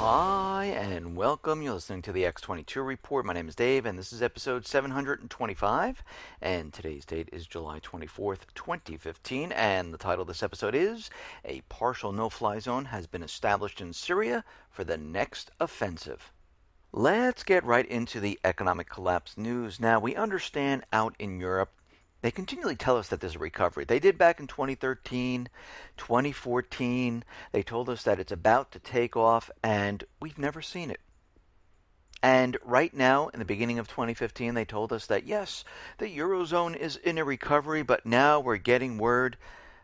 Hi, and welcome. You're listening to the X22 Report. My name is Dave, and this is episode 725. And today's date is July 24th, 2015. And the title of this episode is A Partial No-Fly Zone Has Been Established in Syria for the Next Offensive. Let's get right into the economic collapse news. Now, we understand out in Europe, they continually tell us that there's a recovery. They did back in 2013, 2014. They told us that it's about to take off, and we've never seen it. And right now, in the beginning of 2015, they told us that, yes, the Eurozone is in a recovery, but now we're getting word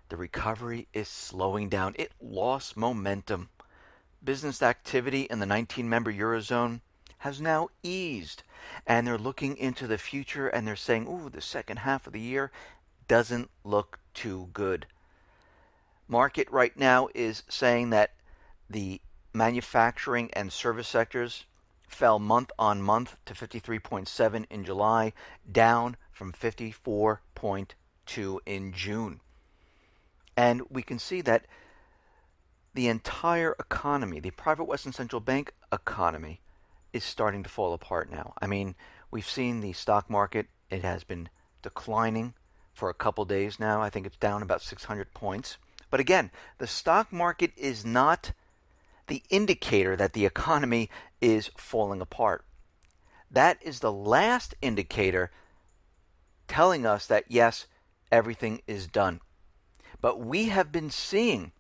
the recovery is slowing down. It lost momentum. Business activity in the 19-member Eurozone has now eased, and they're looking into the future and they're saying, ooh, the second half of the year doesn't look too good. Market right now is saying that the manufacturing and service sectors fell month on month to 53.7 in July, down from 54.2 in June. And we can see that the entire economy, the private Western Central Bank economy, is starting to fall apart now. I mean, we've seen the stock market, it has been declining for a couple days now. I think it's down about 600 points. But again, the stock market is not the indicator that the economy is falling apart. That is the last indicator telling us that, yes, everything is done. But we have been seeing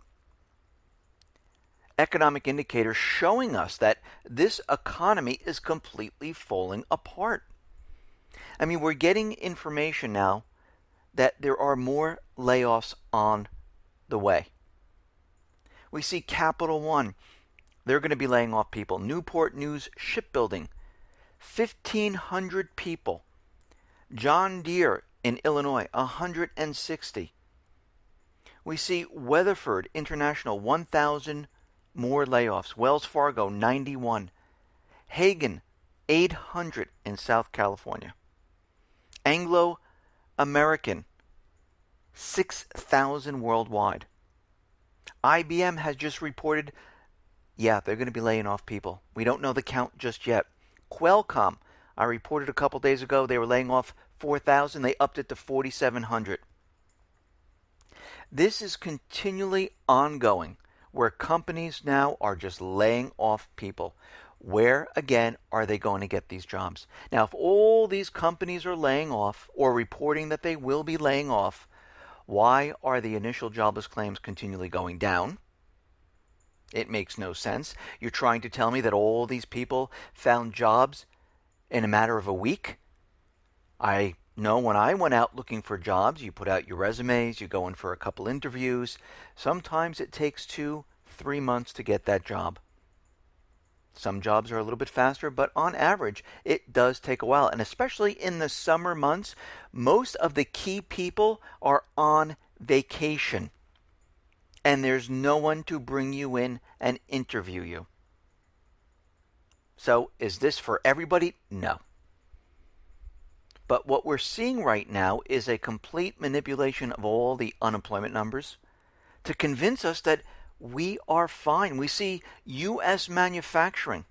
economic indicators showing us that this economy is completely falling apart. I mean, we're getting information now that there are more layoffs on the way. We see Capital One, they're going to be laying off people. Newport News Shipbuilding, 1,500 people. John Deere in Illinois, 160. We see Weatherford International, 1,000 more layoffs. Wells Fargo, 91. Hagen, 800 in South California. Anglo American, 6,000 worldwide. IBM has just reported, they're going to be laying off people. We don't know the count just yet. Qualcomm, I reported a couple days ago, they were laying off 4,000. They upped it to 4,700. This is continually ongoing, where companies now are just laying off people. Where, again, are they going to get these jobs? Now, if all these companies are laying off or reporting that they will be laying off, why are the initial jobless claims continually going down? It makes no sense. You're trying to tell me that all these people found jobs in a matter of a week? I know when I went out looking for jobs, you put out your resumes, you go in for a couple interviews. Sometimes it takes 2-3 months to get that job. Some jobs are a little bit faster, but on average, it does take a while. And especially in the summer months, most of the key people are on vacation. And there's no one to bring you in and interview you. So, is this for everybody? No. But what we're seeing right now is a complete manipulation of all the unemployment numbers to convince us that we are fine. We see U.S. manufacturing.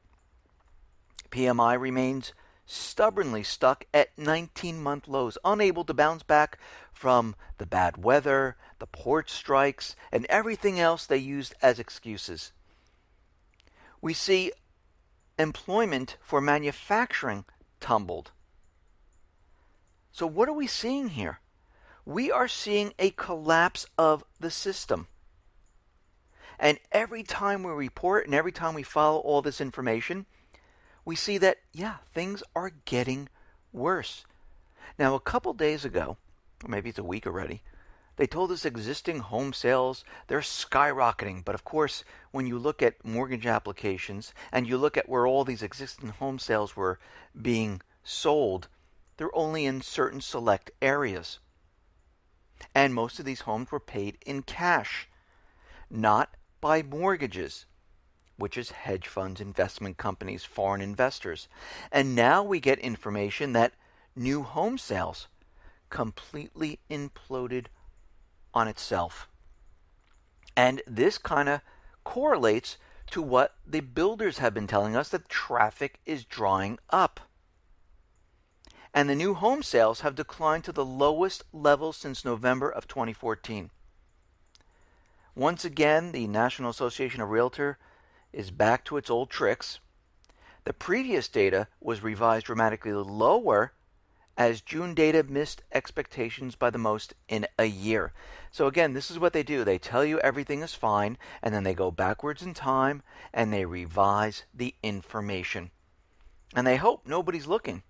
PMI remains stubbornly stuck at 19-month lows, unable to bounce back from the bad weather, the port strikes, and everything else they used as excuses. We see employment for manufacturing tumbled. So what are we seeing here? We are seeing a collapse of the system. And every time we report and every time we follow all this information, we see that, things are getting worse. Now, a couple days ago, or maybe it's a week already, they told us existing home sales, they're skyrocketing. But of course, when you look at mortgage applications and you look at where all these existing home sales were being sold, they're only in certain select areas. And most of these homes were paid in cash, not by mortgages, which is hedge funds, investment companies, foreign investors. And now we get information that new home sales completely imploded on itself. And this kind of correlates to what the builders have been telling us, that traffic is drying up. And the new home sales have declined to the lowest level since November of 2014. Once again, the National Association of Realtors is back to its old tricks. The previous data was revised dramatically lower as June data missed expectations by the most in a year. So again, this is what they do. They tell you everything is fine, and then they go backwards in time and they revise the information. And they hope nobody's looking.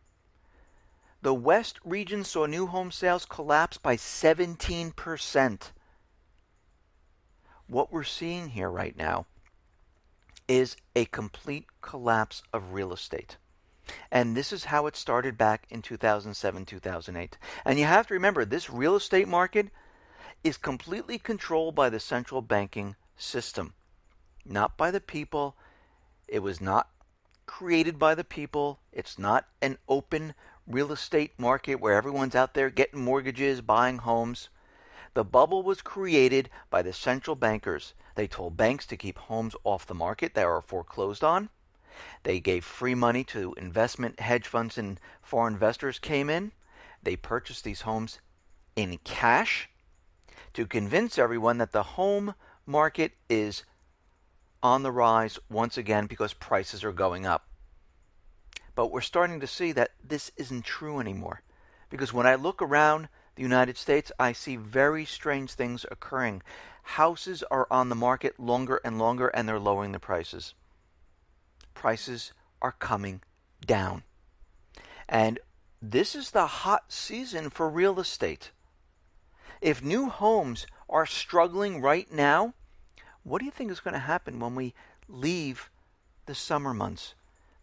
The West region saw new home sales collapse by 17%. What we're seeing here right now is a complete collapse of real estate. And this is how it started back in 2007, 2008. And you have to remember, this real estate market is completely controlled by the central banking system, not by the people. It was not created by the people. It's not an open real estate market where everyone's out there getting mortgages, buying homes. The bubble was created by the central bankers. They told banks to keep homes off the market that are foreclosed on. They gave free money to investment hedge funds, and foreign investors came in. They purchased these homes in cash to convince everyone that the home market is on the rise once again because prices are going up. But we're starting to see that this isn't true anymore. Because when I look around the United States, I see very strange things occurring. Houses are on the market longer and longer, and they're lowering the prices. Prices are coming down. And this is the hot season for real estate. If new homes are struggling right now, what do you think is going to happen when we leave the summer months?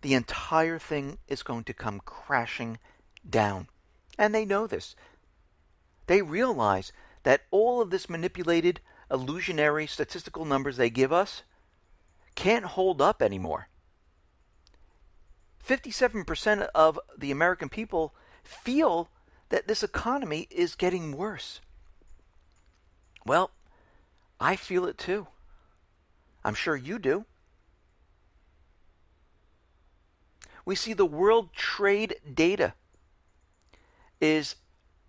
The entire thing is going to come crashing down. And they know this. They realize that all of this manipulated, illusionary statistical numbers they give us can't hold up anymore. 57% of the American people feel that this economy is getting worse. Well, I feel it too. I'm sure you do. We see the world trade data is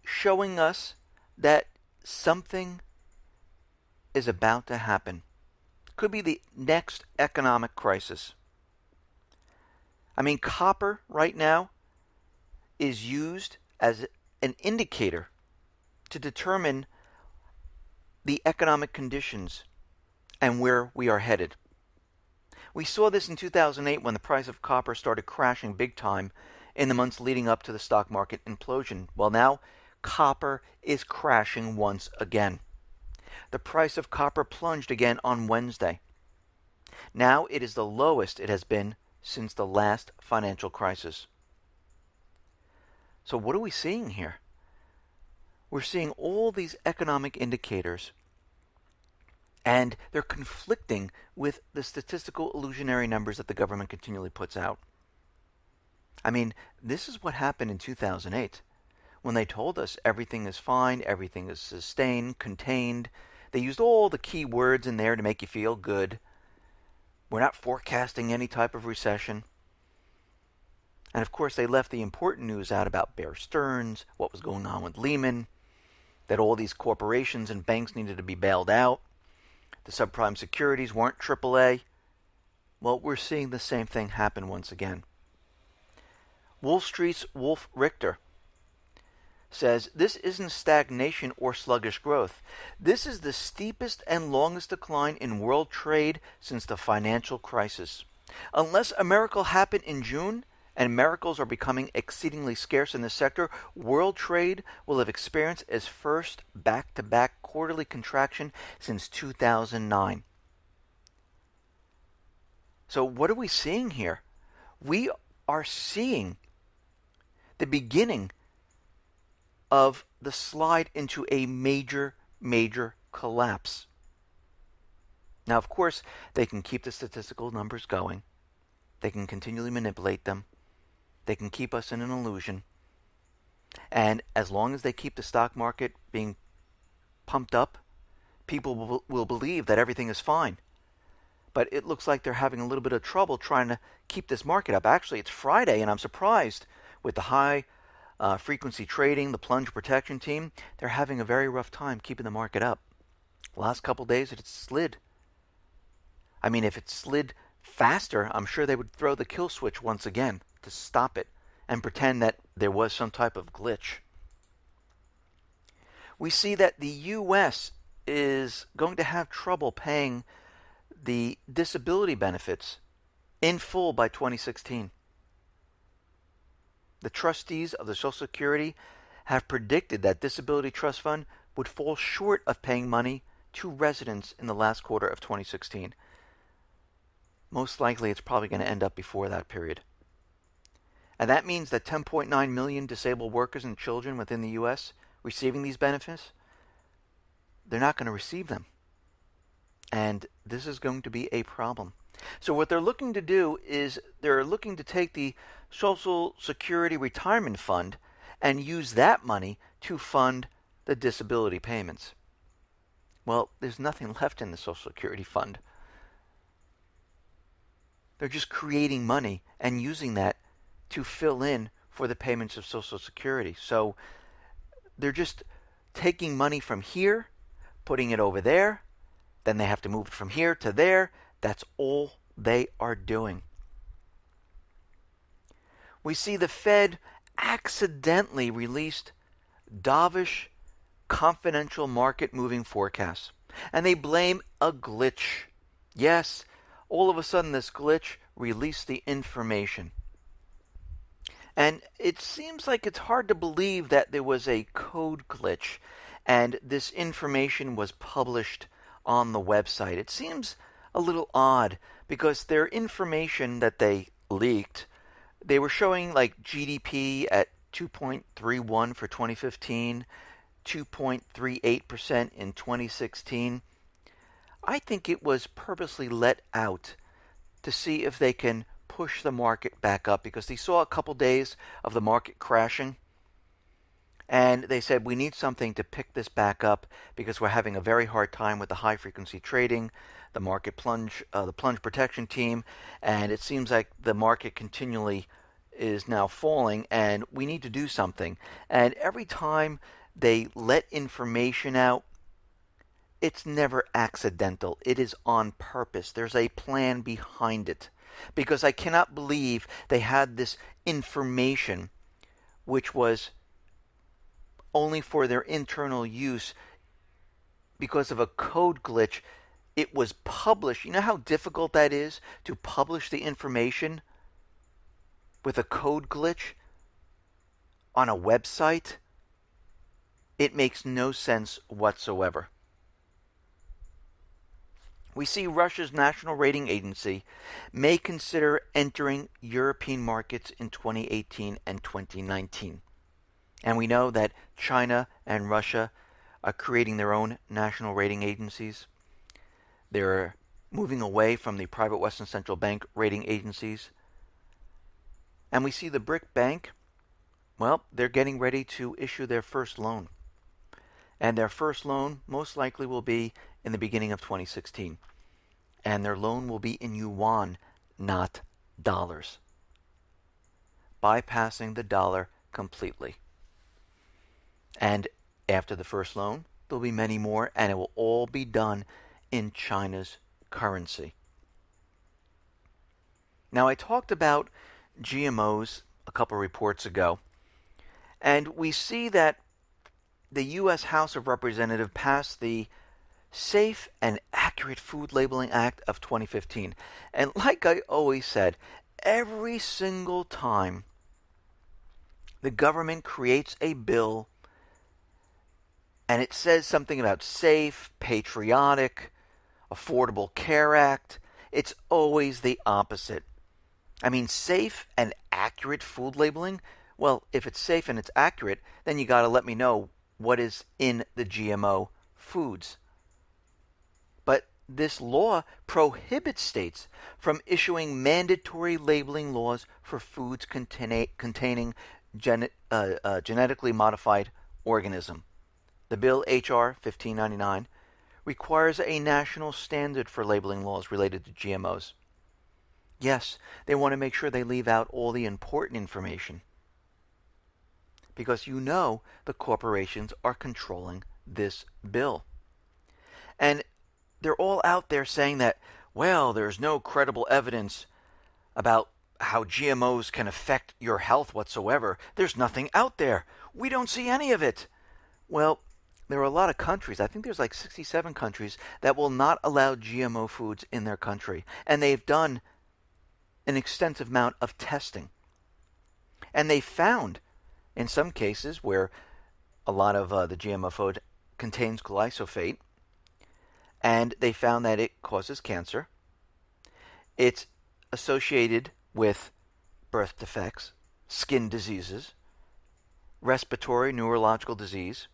showing us that something is about to happen. Could be the next economic crisis. I mean, copper right now is used as an indicator to determine the economic conditions and where we are headed. We saw this in 2008 when the price of copper started crashing big time in the months leading up to the stock market implosion. Well, now copper is crashing once again. The price of copper plunged again on Wednesday. Now it is the lowest it has been since the last financial crisis. So what are we seeing here? We're seeing all these economic indicators, and they're conflicting with the statistical illusionary numbers that the government continually puts out. I mean, this is what happened in 2008 when they told us everything is fine, everything is sustained, contained. They used all the key words in there to make you feel good. We're not forecasting any type of recession. And of course, they left the important news out about Bear Stearns, what was going on with Lehman, that all these corporations and banks needed to be bailed out. The subprime securities weren't AAA. Well, we're seeing the same thing happen once again. Wall Street's Wolf Richter says this isn't stagnation or sluggish growth. This is the steepest and longest decline in world trade since the financial crisis. Unless a miracle happened in June, and miracles are becoming exceedingly scarce in this sector, world trade will have experienced its first back-to-back quarterly contraction since 2009. So what are we seeing here? We are seeing the beginning of the slide into a major collapse. Now, of course, they can keep the statistical numbers going. They can continually manipulate them. They can keep us in an illusion. And as long as they keep the stock market being pumped up, people will believe that everything is fine. but it looks like they're having a little bit of trouble trying to keep this market up. Actually, it's Friday, and I'm surprised with the high frequency trading, the plunge protection team. They're having a very rough time keeping the market up. Last couple days, it slid. I mean, if it slid faster, I'm sure they would throw the kill switch once again to stop it and pretend that there was some type of glitch. We see that the U.S. is going to have trouble paying the disability benefits in full by 2016. The trustees of the Social Security have predicted that Disability Trust Fund would fall short of paying money to residents in the last quarter of 2016. Most likely, it's probably going to end up before that period. And that means that 10.9 million disabled workers and children within the U.S. receiving these benefits, they're not going to receive them. And this is going to be a problem. So what they're looking to do is they're looking to take the Social Security Retirement Fund and use that money to fund the disability payments. Well, there's nothing left in the Social Security Fund. They're just creating money and using that to fill in for the payments of Social Security. So they're just taking money from here, putting it over there, then they have to move it from here to there. That's all they are doing. We see the Fed accidentally released dovish confidential market moving forecasts, and they blame a glitch. Yes, all of a sudden this glitch released the information. And it seems like it's hard to believe that there was a code glitch and this information was published on the website. It seems a little odd because their information that they leaked, they were showing like GDP at 2.31 for 2015, 2.38% in 2016. I think it was purposely let out to see if they can push the market back up because they saw a couple days of the market crashing. And they said, we need something to pick this back up because we're having a very hard time with the high frequency trading, the market plunge, the plunge protection team, and it seems like the market continually is now falling and we need to do something. And every time they let information out, it's never accidental. It is on purpose. There's a plan behind it. Because I cannot believe they had this information which was only for their internal use because of a code glitch. It was published. You know how difficult that is to publish the information with a code glitch on a website? It makes no sense whatsoever. We see Russia's national rating agency may consider entering European markets in 2018 and 2019. And we know that China and Russia are creating their own national rating agencies. They're moving away from the private Western Central Bank rating agencies. And we see the BRIC Bank, well, they're getting ready to issue their first loan. And their first loan most likely will be in the beginning of 2016. And their loan will be in yuan, not dollars. Bypassing the dollar completely. And after the first loan, there'll be many more, and it will all be done in China's currency. Now, I talked about GMOs a couple reports ago, and we see that the U.S. House of Representatives passed the Safe and Accurate Food Labeling Act of 2015. And like I always said, every single time the government creates a bill and it says something about safe, patriotic, Affordable Care Act, it's always the opposite. I mean, safe and accurate food labeling? Well, if it's safe and it's accurate, then you got to let me know what is in the GMO foods. But this law prohibits states from issuing mandatory labeling laws for foods containing genetically modified organism. The bill H.R. 1599 requires a national standard for labeling laws related to GMOs. Yes, they want to make sure they leave out all the important information, because the corporations are controlling this bill. And they're all out there saying that, well, there's no credible evidence about how GMOs can affect your health whatsoever. There's nothing out there. We don't see any of it. Well, there are a lot of countries, I think there's like 67 countries, that will not allow GMO foods in their country. And they've done an extensive amount of testing. And they found, in some cases where a lot of the GMO food contains glyphosate, and they found that it causes cancer. It's associated with birth defects, skin diseases, respiratory, neurological disease.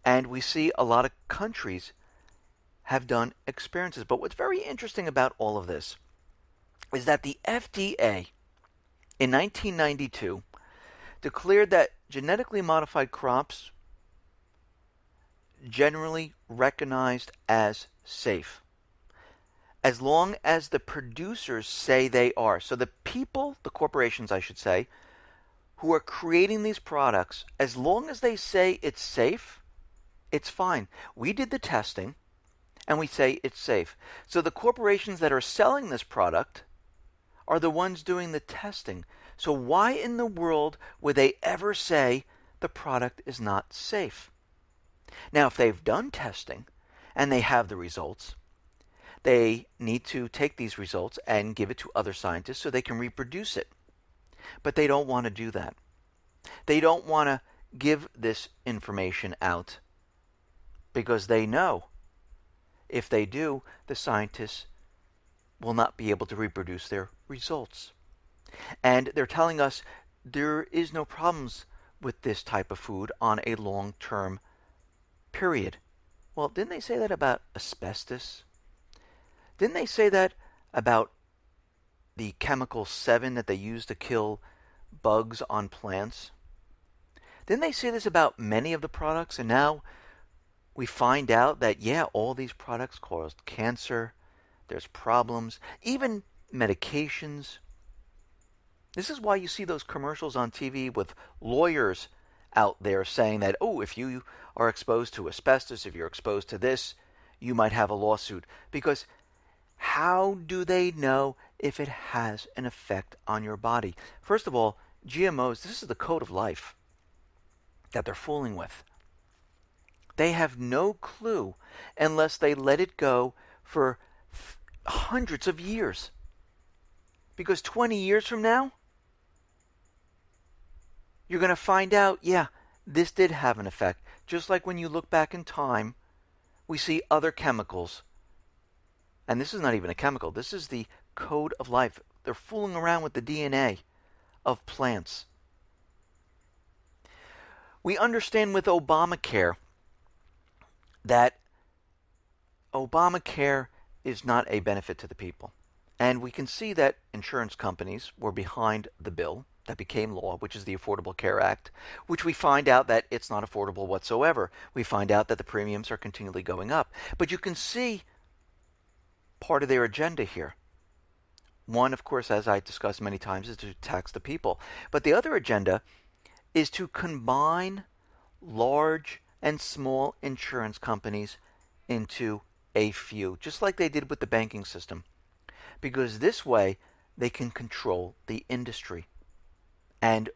And we see a lot of countries have done experiences. But what's very interesting about all of this is that the FDA in 1992 declared that genetically modified crops generally recognized as safe, as long as the producers say they are. So the people, the corporations I should say, who are creating these products, as long as they say it's safe, it's fine. We did the testing, and we say it's safe. So the corporations that are selling this product are the ones doing the testing. So why in the world would they ever say the product is not safe? Now, if they've done testing and they have the results, they need to take these results and give it to other scientists so they can reproduce it. But they don't want to do that. They don't want to give this information out because they know if they do, the scientists will not be able to reproduce their results. And they're telling us there is no problems with this type of food on a long-term period. Well, didn't they say that about asbestos? Didn't they say that about the chemical 7 that they use to kill bugs on plants? Didn't they say this about many of the products? And now we find out that, yeah, all these products caused cancer. There's problems. Even medications. This is why you see those commercials on TV with lawyers out there saying that, oh, if you are exposed to asbestos, if you're exposed to this, you might have a lawsuit. Because how do they know if it has an effect on your body? First of all, GMOs, this is the code of life that they're fooling with. They have no clue unless they let it go for hundreds of years. Because 20 years from now, you're going to find out, yeah, this did have an effect. Just like when you look back in time, we see other chemicals. And this is not even a chemical. This is the code of life. They're fooling around with the DNA of plants. We understand with Obamacare that Obamacare is not a benefit to the people. And we can see that insurance companies were behind the bill that became law, which is the Affordable Care Act, which we find out that it's not affordable whatsoever. We find out that the premiums are continually going up. But you can see part of their agenda here. One, of course, as I discussed many times, is to tax the people. But the other agenda is to combine large and small insurance companies into a few, just like they did with the banking system. Because this way, they can control the industry. And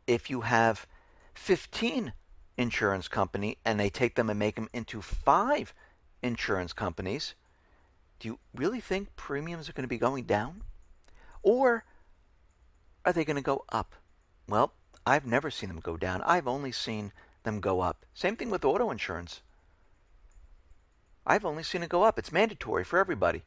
if you have 15 insurance companies and they take them and make them into 5 insurance companies, do you really think premiums are going to be going down? Or are they going to go up? Well, I've never seen them go down. I've only seen them go up. Same thing with auto insurance. I've only seen it go up. It's mandatory for everybody.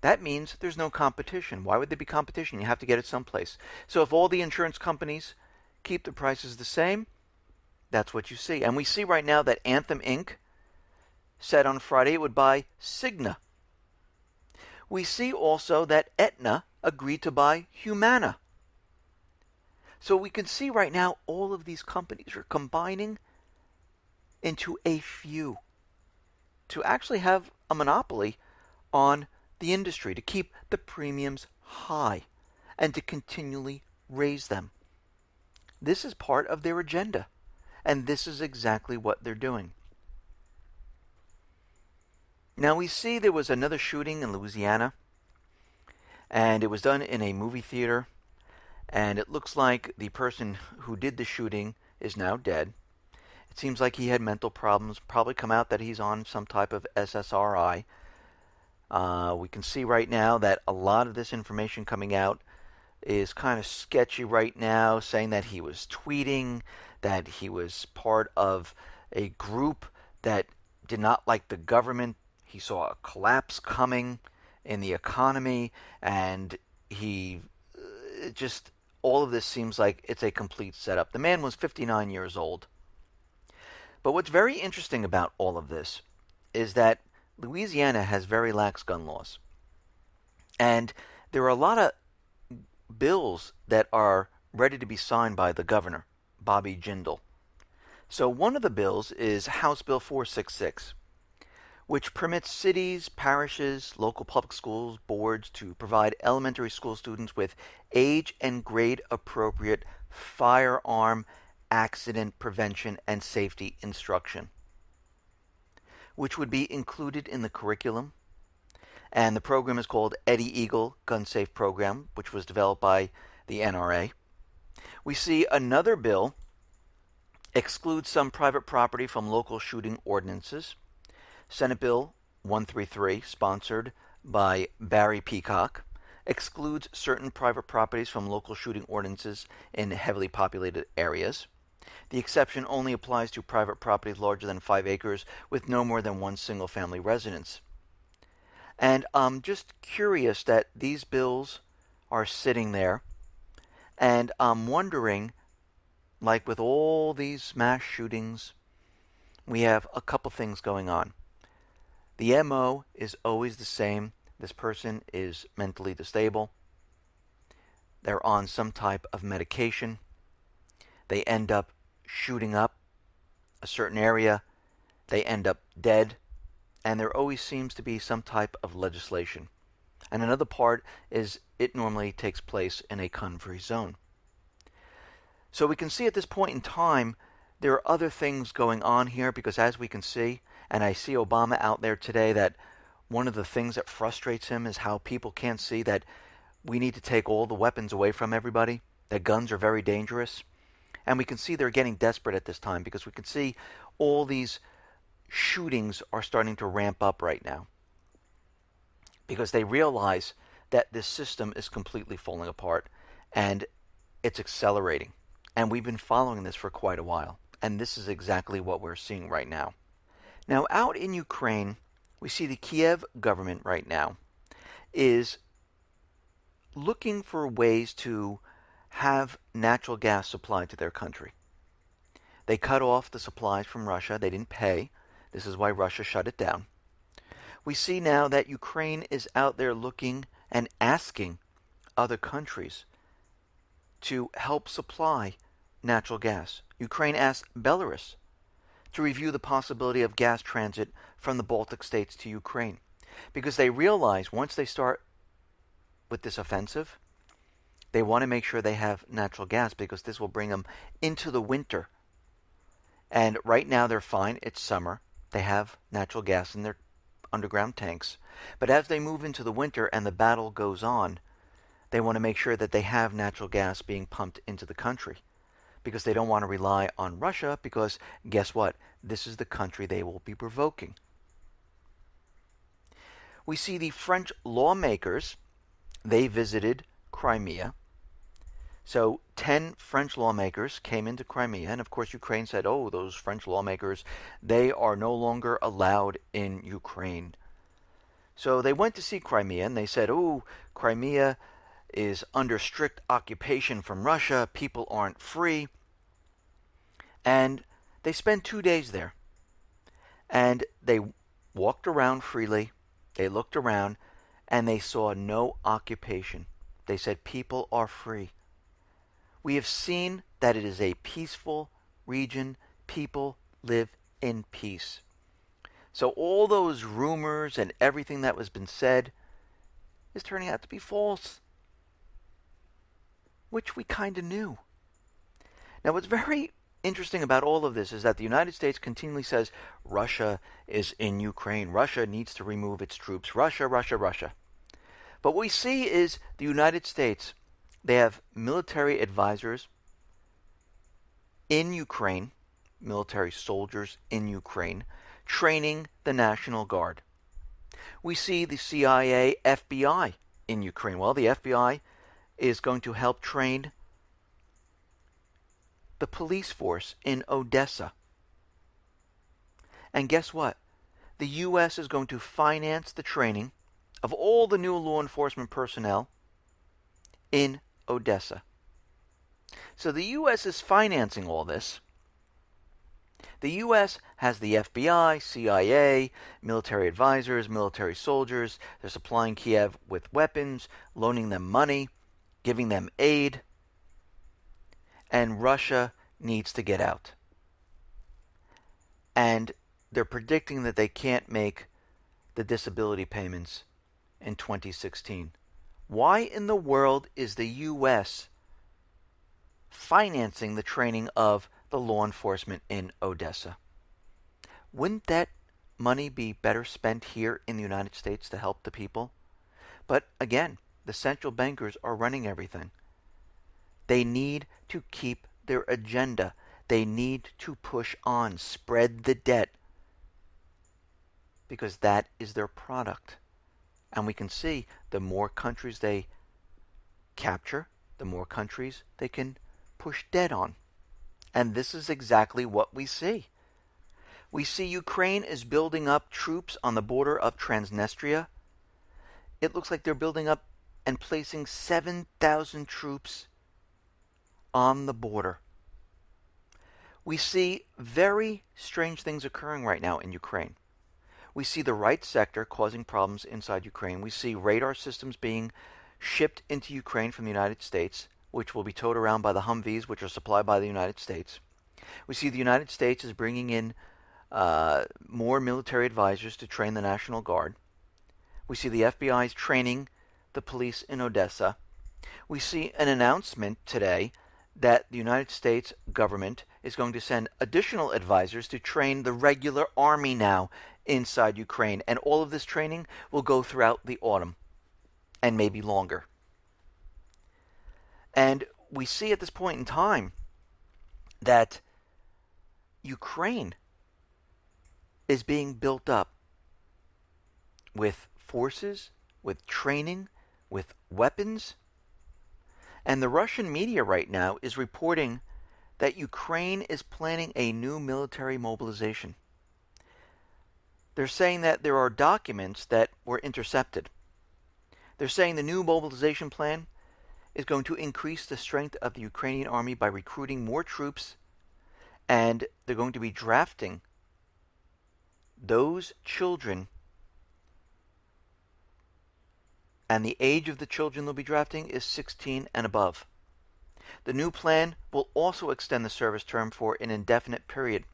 That means there's no competition. Why would there be competition? You have to get it someplace. So if all the insurance companies keep the prices the same, that's what you see. And we see right now that Anthem Inc. said on Friday it would buy Cigna. We see also that Aetna agreed to buy Humana. So we can see right now all of these companies are combining into a few. to actually have a monopoly on the industry, to keep the premiums high, and to continually raise them. This is part of their agenda, and this is exactly what they're doing. Now we see there was another shooting in Louisiana, and it was done in a movie theater, and it looks like the person who did the shooting is now dead. It seems like he had mental problems, probably come out that he's on some type of SSRI. We can see right now that a lot of this information coming out is kind of sketchy right now, saying that he was tweeting, that he was part of a group that did not like the government. He saw a collapse coming in the economy, and he just, all of this seems like it's a complete setup. The man was 59 years old. But what's very interesting about all of this is that Louisiana has very lax gun laws. And there are a lot of bills that are ready to be signed by the governor, Bobby Jindal. So one of the bills is House Bill 466, which permits cities, parishes, local public schools, boards to provide elementary school students with age and grade appropriate firearm accident prevention and safety instruction, which would be included in the curriculum. And the program is called Eddie Eagle Gun Safe Program, which was developed by the NRA. We see another bill excludes some private property from local shooting ordinances. Senate Bill 133, sponsored by Barry Peacock, excludes certain private properties from local shooting ordinances in heavily populated areas. The exception only applies to private properties larger than 5 acres with no more than one single-family residence. And I'm just curious that these bills are sitting there, and I'm wondering, like with all these mass shootings, we have a couple things going on. The MO is always the same. This person is mentally unstable. They're on some type of medication. They end up shooting up a certain area. They end up dead. And there always seems to be some type of legislation. And another part is it normally takes place in a gun-free zone. So we can see at this point in time, there are other things going on here, because as we can see, and I see Obama out there today, that one of the things that frustrates him is how people can't see that we need to take all the weapons away from everybody, that guns are very dangerous. And we can see they're getting desperate at this time, because we can see all these shootings are starting to ramp up right now, because they realize that this system is completely falling apart and it's accelerating. And we've been following this for quite a while, and this is exactly what we're seeing right now. Now, out in Ukraine, we see the Kiev government right now is looking for ways to have natural gas supplied to their country. They cut off the supplies from Russia. They didn't pay. This is why Russia shut it down. We see now that Ukraine is out there looking and asking other countries to help supply natural gas. Ukraine asked Belarus to review the possibility of gas transit from the Baltic states to Ukraine, because they realize once they start with this offensive, they want to make sure they have natural gas, because this will bring them into the winter. And right now they're fine. It's summer. They have natural gas in their underground tanks. But as they move into the winter and the battle goes on, they want to make sure that they have natural gas being pumped into the country, because they don't want to rely on Russia, because guess what? This is the country they will be provoking. We see the French lawmakers, they visited Crimea. So 10 French lawmakers came into Crimea, and of course Ukraine said, oh, those French lawmakers, they are no longer allowed in Ukraine. So they went to see Crimea, and they said, oh, Crimea is under strict occupation from Russia, people aren't free. And they spent 2 days there. And they walked around freely, they looked around, and they saw no occupation. They said people are free. We have seen that it is a peaceful region. People live in peace. So all those rumors and everything that was been said is turning out to be false, which we kind of knew. Now, what's very interesting about all of this is that the United States continually says Russia is in Ukraine. Russia needs to remove its troops. Russia, Russia, Russia. But what we see is the United States, they have military advisors in Ukraine, military soldiers in Ukraine, training the National Guard. We see the CIA, FBI in Ukraine. Well, the FBI is going to help train the police force in Odessa. And guess what? The U.S. is going to finance the training of all the new law enforcement personnel in Odessa. So the U.S. is financing all this. The U.S. has the FBI, CIA, military advisors, military soldiers. They're supplying Kiev with weapons, loaning them money, giving them aid. And Russia needs to get out. And they're predicting that they can't make the disability payments in 2016. Why in the world is the U.S. financing the training of the law enforcement in Odessa? Wouldn't that money be better spent here in the United States to help the people? But again, the central bankers are running everything. They need to keep their agenda. They need to push on, spread the debt, because that is their product. And we can see the more countries they capture, the more countries they can push debt on. And this is exactly what we see. We see Ukraine is building up troops on the border of Transnistria. It looks like they're building up and placing 7,000 troops on the border. We see very strange things occurring right now in Ukraine. We see the right sector causing problems inside Ukraine. We see radar systems being shipped into Ukraine from the United States, which will be towed around by the Humvees, which are supplied by the United States. We see the United States is bringing in more military advisors to train the National Guard. We see the FBI is training the police in Odessa. We see an announcement today that the United States government is going to send additional advisors to train the regular army now inside Ukraine. And all of this training will go throughout the autumn and maybe longer. And we see at this point in time that Ukraine is being built up with forces, with training, with weapons. And the Russian media right now is reporting that Ukraine is planning a new military mobilization. They're saying that there are documents that were intercepted. They're saying the new mobilization plan is going to increase the strength of the Ukrainian army by recruiting more troops, and they're going to be drafting those children, and the age of the children they'll be drafting is 16 and above. The new plan will also extend the service term for an indefinite period.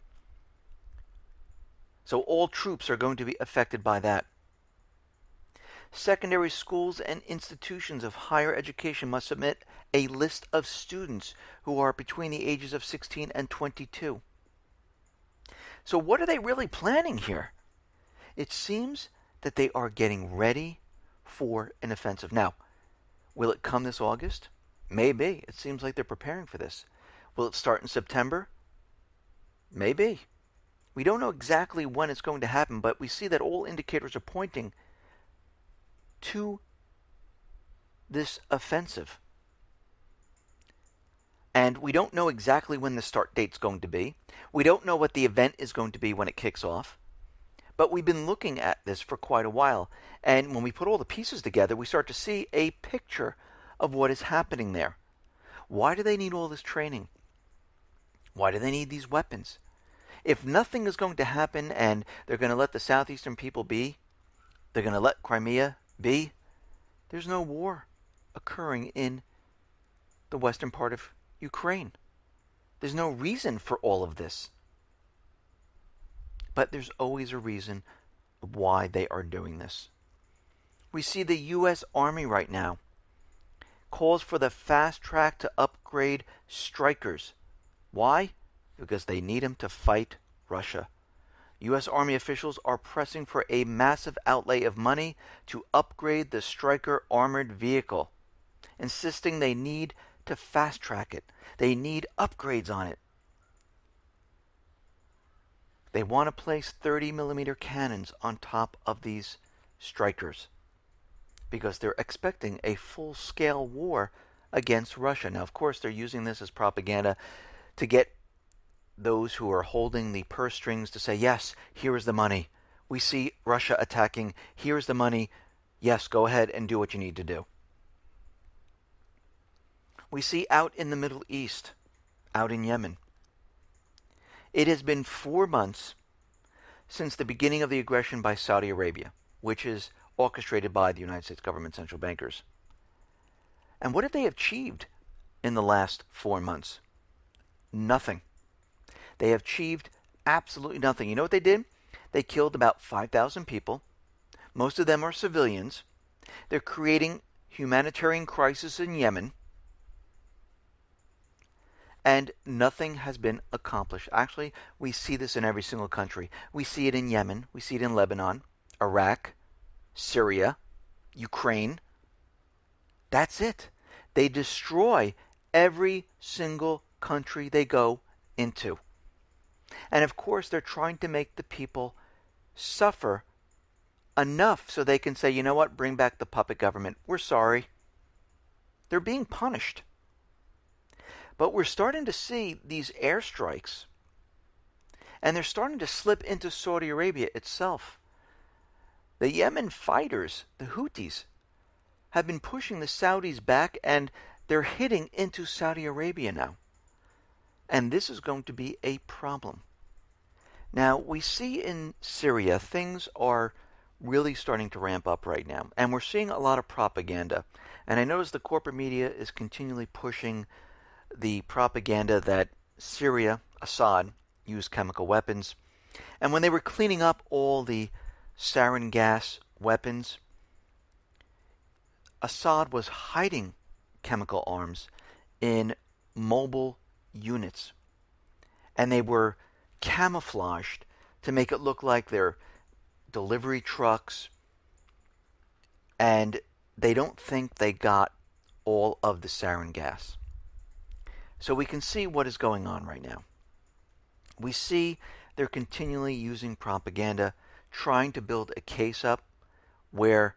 So all troops are going to be affected by that. Secondary schools and institutions of higher education must submit a list of students who are between the ages of 16 and 22. So what are they really planning here? It seems that they are getting ready for an offensive. Now, will it come this August? Maybe. It seems like they're preparing for this. Will it start in September? Maybe. We don't know exactly when it's going to happen, but we see that all indicators are pointing to this offensive. And we don't know exactly when the start date's going to be. We don't know what the event is going to be when it kicks off. But we've been looking at this for quite a while. And when we put all the pieces together, we start to see a picture of what is happening there. Why do they need all this training? Why do they need these weapons? If nothing is going to happen and they're going to let the southeastern people be, they're going to let Crimea be, there's no war occurring in the western part of Ukraine. There's no reason for all of this. But there's always a reason why they are doing this. We see the U.S. Army right now calls for the fast track to upgrade strikers. Why? Because they need them to fight Russia. U.S. Army officials are pressing for a massive outlay of money to upgrade the Stryker armored vehicle, insisting they need to fast track it. They need upgrades on it. They want to place 30mm cannons on top of these Strykers because they're expecting a full-scale war against Russia. Now, of course, they're using this as propaganda to get those who are holding the purse strings to say, yes, here is the money. We see Russia attacking. Here's the money. Yes, go ahead and do what you need to do. We see out in the Middle East, out in Yemen, it has been 4 months since the beginning of the aggression by Saudi Arabia, which is orchestrated by the United States government central bankers. And what have they achieved in the last 4 months? Nothing. They have achieved absolutely nothing. You know what they did? They killed about 5,000 people. Most of them are civilians. They're creating humanitarian crisis in Yemen. And nothing has been accomplished. Actually, we see this in every single country. We see it in Yemen. We see it in Lebanon, Iraq, Syria, Ukraine. That's it. They destroy every single country they go into. And of course, they're trying to make the people suffer enough so they can say, you know what, bring back the puppet government. We're sorry. They're being punished. But we're starting to see these airstrikes, and they're starting to slip into Saudi Arabia itself. The Yemen fighters, the Houthis, have been pushing the Saudis back, and they're hitting into Saudi Arabia now. And this is going to be a problem. Now, we see in Syria, things are really starting to ramp up right now, and we're seeing a lot of propaganda. And I notice the corporate media is continually pushing the propaganda that Syria, Assad, used chemical weapons. And when they were cleaning up all the sarin gas weapons, Assad was hiding chemical arms in mobile units. And they were camouflaged to make it look like they're delivery trucks. And they don't think they got all of the sarin gas. So we can see what is going on right now. We see they're continually using propaganda, trying to build a case up where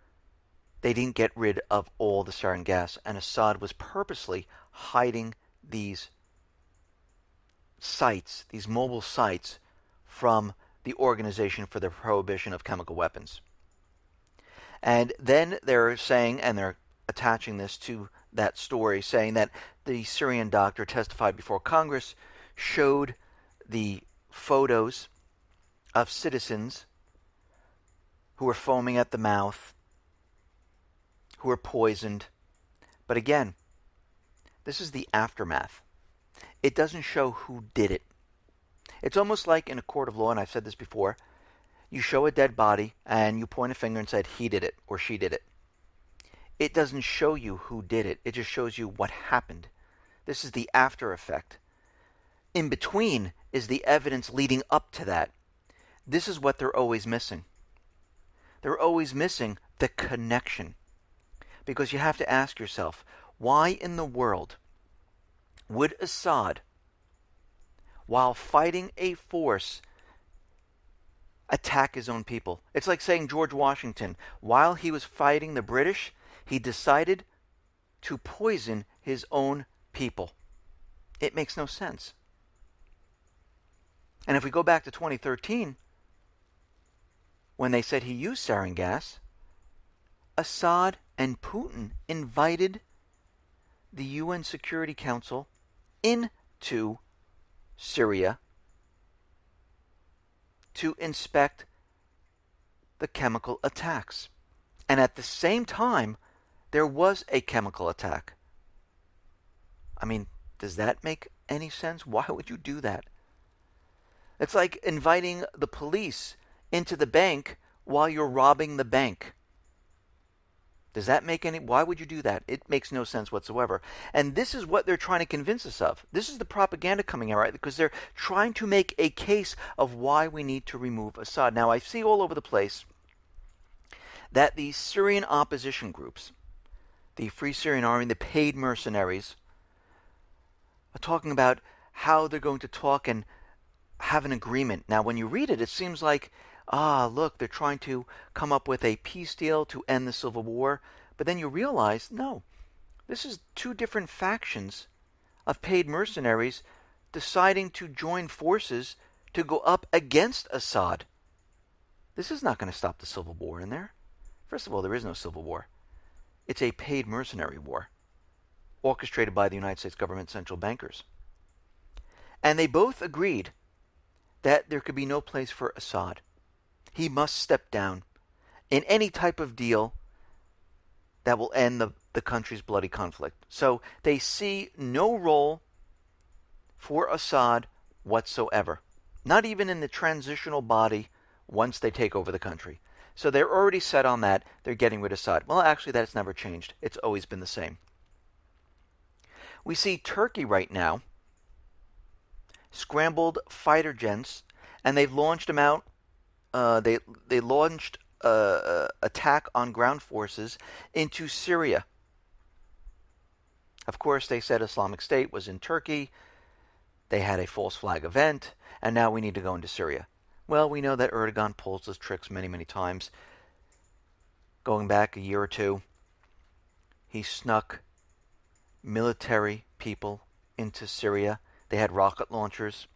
they didn't get rid of all the sarin gas, and Assad was purposely hiding these sites, these mobile sites, from the Organization for the Prohibition of Chemical Weapons. And then they're saying, and they're attaching this to that story, saying that the Syrian doctor testified before Congress, showed the photos of citizens who were foaming at the mouth, who were poisoned. But again, this is the aftermath. It doesn't show who did it. It's almost like in a court of law, and I've said this before, you show a dead body and you point a finger and said, he did it or she did it. It doesn't show you who did it. It just shows you what happened. This is the after effect. In between is the evidence leading up to that. This is what they're always missing. They're always missing the connection. Because you have to ask yourself, why in the world would Assad, while fighting a force, attack his own people? It's like saying George Washington, while he was fighting the British, he decided to poison his own people. It makes no sense. And if we go back to 2013, when they said he used sarin gas, Assad and Putin invited the UN Security Council into Syria to inspect the chemical attacks. And at the same time, there was a chemical attack. I mean, does that make any sense? Why would you do that? It's like inviting the police into the bank while you're robbing the bank. Does that make any... Why would you do that? It makes no sense whatsoever. And this is what they're trying to convince us of. This is the propaganda coming out, right? Because they're trying to make a case of why we need to remove Assad. Now, I see all over the place that the Syrian opposition groups, the Free Syrian Army, the paid mercenaries, are talking about how they're going to talk and have an agreement. Now, when you read it, it seems like, look, they're trying to come up with a peace deal to end the civil war. But then you realize, no, this is two different factions of paid mercenaries deciding to join forces to go up against Assad. This is not going to stop the civil war in there. First of all, there is no civil war. It's a paid mercenary war, orchestrated by the United States government central bankers. And they both agreed that there could be no place for Assad. He must step down in any type of deal that will end the country's bloody conflict. So they see no role for Assad whatsoever, not even in the transitional body once they take over the country. So they're already set on that. They're getting rid of Assad. Well, actually, that's never changed. It's always been the same. We see Turkey right now scrambled fighter jets, and they've launched them out. They launched attack on ground forces into Syria. Of course, they said Islamic State was in Turkey. They had a false flag event, and now we need to go into Syria. Well, we know that Erdogan pulls those tricks many, many times. Going back a year or two, he snuck military people into Syria. They had rocket launchers,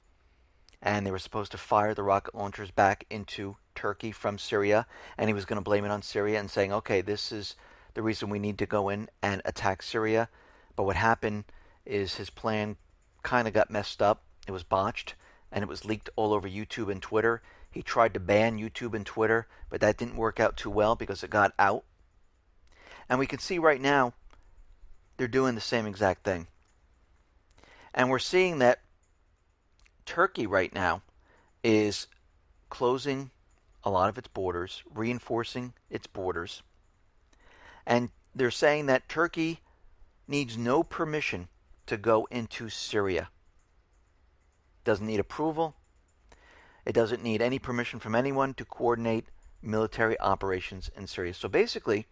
and they were supposed to fire the rocket launchers back into Turkey from Syria, and he was going to blame it on Syria and saying, okay, this is the reason we need to go in and attack Syria. But what happened is his plan kind of got messed up. It was botched, and it was leaked all over YouTube and Twitter. He tried to ban YouTube and Twitter, but that didn't work out too well because it got out. And we can see right now they're doing the same exact thing. And we're seeing that Turkey right now is closing a lot of its borders, reinforcing its borders. And they're saying that Turkey needs no permission to go into Syria. Doesn't need approval. It doesn't need any permission from anyone to coordinate military operations in Syria. So basically,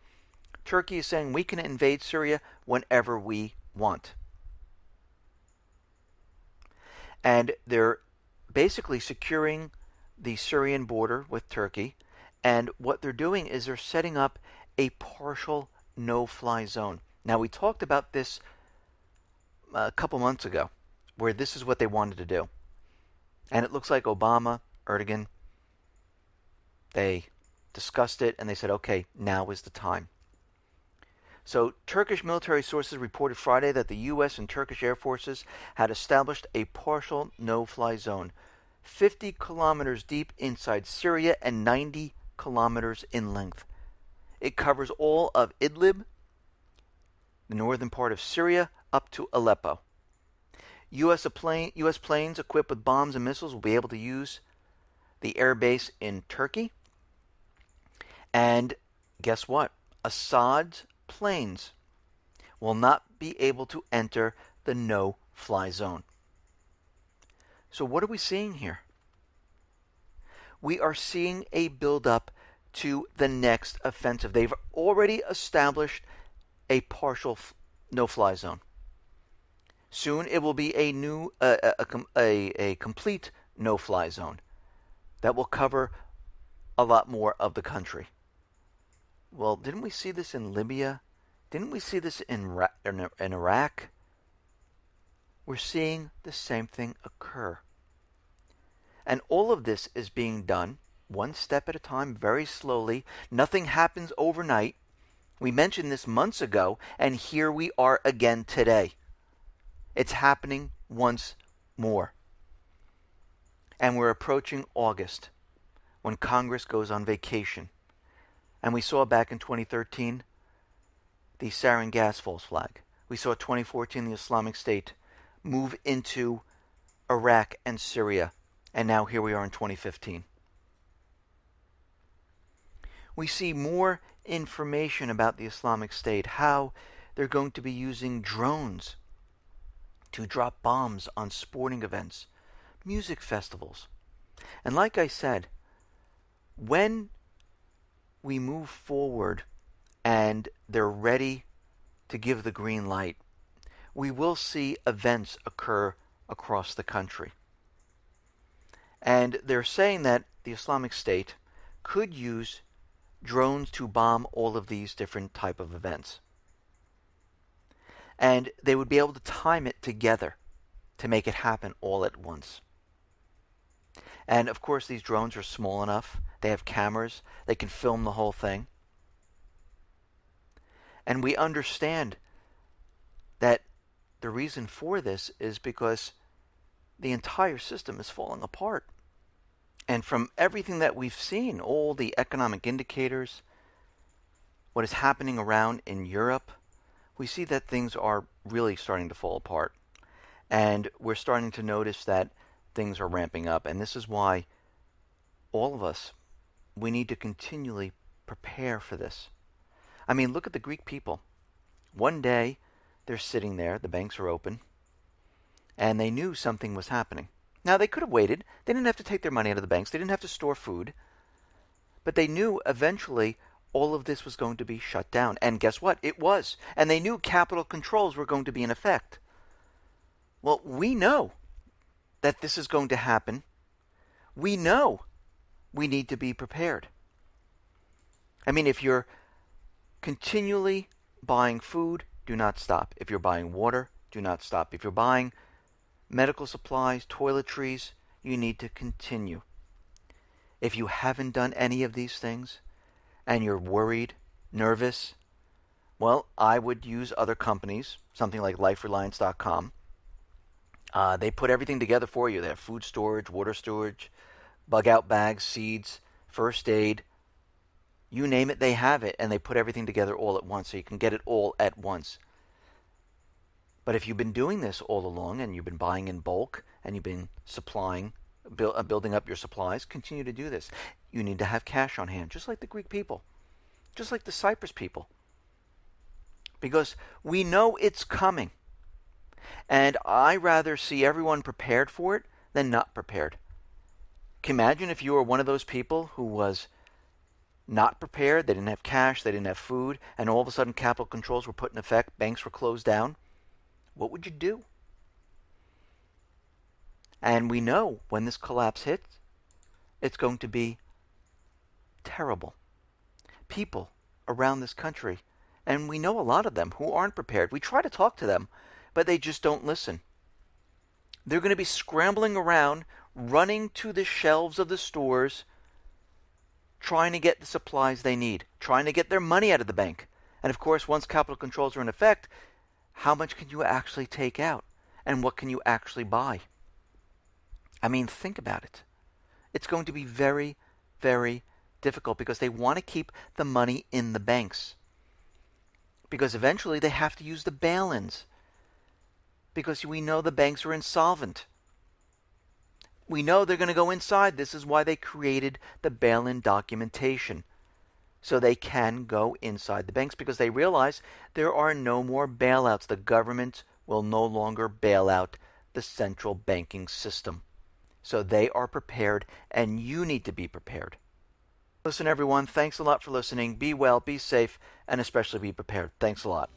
Turkey is saying we can invade Syria whenever we want. And they're basically securing the Syrian border with Turkey. And what they're doing is they're setting up a partial no-fly zone. Now, we talked about this a couple months ago, where this is what they wanted to do. And it looks like Obama, Erdogan, they discussed it and they said, okay, now is the time. So Turkish military sources reported Friday that the U.S. and Turkish air forces had established a partial no-fly zone 50 kilometers deep inside Syria and 90 kilometers in length. It covers all of Idlib, the northern part of Syria, up to Aleppo. U.S. planes equipped with bombs and missiles will be able to use the airbase in Turkey. And guess what? Assad's planes will not be able to enter the no-fly zone. So what are we seeing here? We are seeing a build-up to the next offensive. They've already established a partial no-fly zone. Soon it will be a complete no-fly zone that will cover a lot more of the country. Well, didn't we see this in Libya? Didn't we see this in Iraq? We're seeing the same thing occur. And all of this is being done one step at a time, very slowly. Nothing happens overnight. We mentioned this months ago, and here we are again today. It's happening once more. And we're approaching August, when Congress goes on vacation. And we saw back in 2013 the sarin gas false flag. We saw 2014 the Islamic State move into Iraq and Syria And now here we are in 2015. We see more information about the Islamic State, how they're going to be using drones to drop bombs on sporting events, music festivals. And like I said, when we move forward and they're ready to give the green light, we will see events occur across the country. And they're saying that the Islamic State could use drones to bomb all of these different type of events. And they would be able to time it together to make it happen all at once. And of course, these drones are small enough. They have cameras. They can film the whole thing. And we understand that the reason for this is because the entire system is falling apart. And from everything that we've seen, all the economic indicators, what is happening around in Europe, we see that things are really starting to fall apart. And we're starting to notice that things are ramping up. And this is why all of us, we need to continually prepare for this. I mean, look at the Greek people. One day, they're sitting there, the banks are open, and they knew something was happening. Now, they could have waited. They didn't have to take their money out of the banks. They didn't have to store food. But they knew eventually all of this was going to be shut down. And guess what? It was. And they knew capital controls were going to be in effect. Well, we know that this is going to happen. We know we need to be prepared. I mean, if you're continually buying food, do not stop. If you're buying water, do not stop. If you're buying medical supplies, toiletries, you need to continue. If you haven't done any of these things and you're worried, nervous, well, I would use other companies, something like lifereliance.com. They put everything together for you. They have food storage, water storage, bug out bags, seeds, first aid. You name it, they have it, and they put everything together all at once, so you can get it all at once. But if you've been doing this all along, and you've been buying in bulk, and you've been supplying, building up your supplies, continue to do this. You need to have cash on hand, just like the Greek people, just like the Cyprus people. Because we know it's coming. And I rather see everyone prepared for it than not prepared. Can you imagine if you were one of those people who was not prepared, they didn't have cash, they didn't have food, and all of a sudden capital controls were put in effect, banks were closed down? What would you do? And we know when this collapse hits, it's going to be terrible. People around this country, and we know a lot of them who aren't prepared. We try to talk to them, but they just don't listen. They're going to be scrambling around, running to the shelves of the stores, trying to get the supplies they need, trying to get their money out of the bank. And of course, once capital controls are in effect, how much can you actually take out? And what can you actually buy? I mean, think about it. It's going to be very, very difficult because they want to keep the money in the banks. Because eventually they have to use the bail-ins. Because we know the banks are insolvent. We know they're going to go inside. This is why they created the bail-in documentation. So they can go inside the banks because they realize there are no more bailouts. The government will no longer bail out the central banking system. So they are prepared, and you need to be prepared. Listen, everyone, thanks a lot for listening. Be well, be safe, and especially be prepared. Thanks a lot.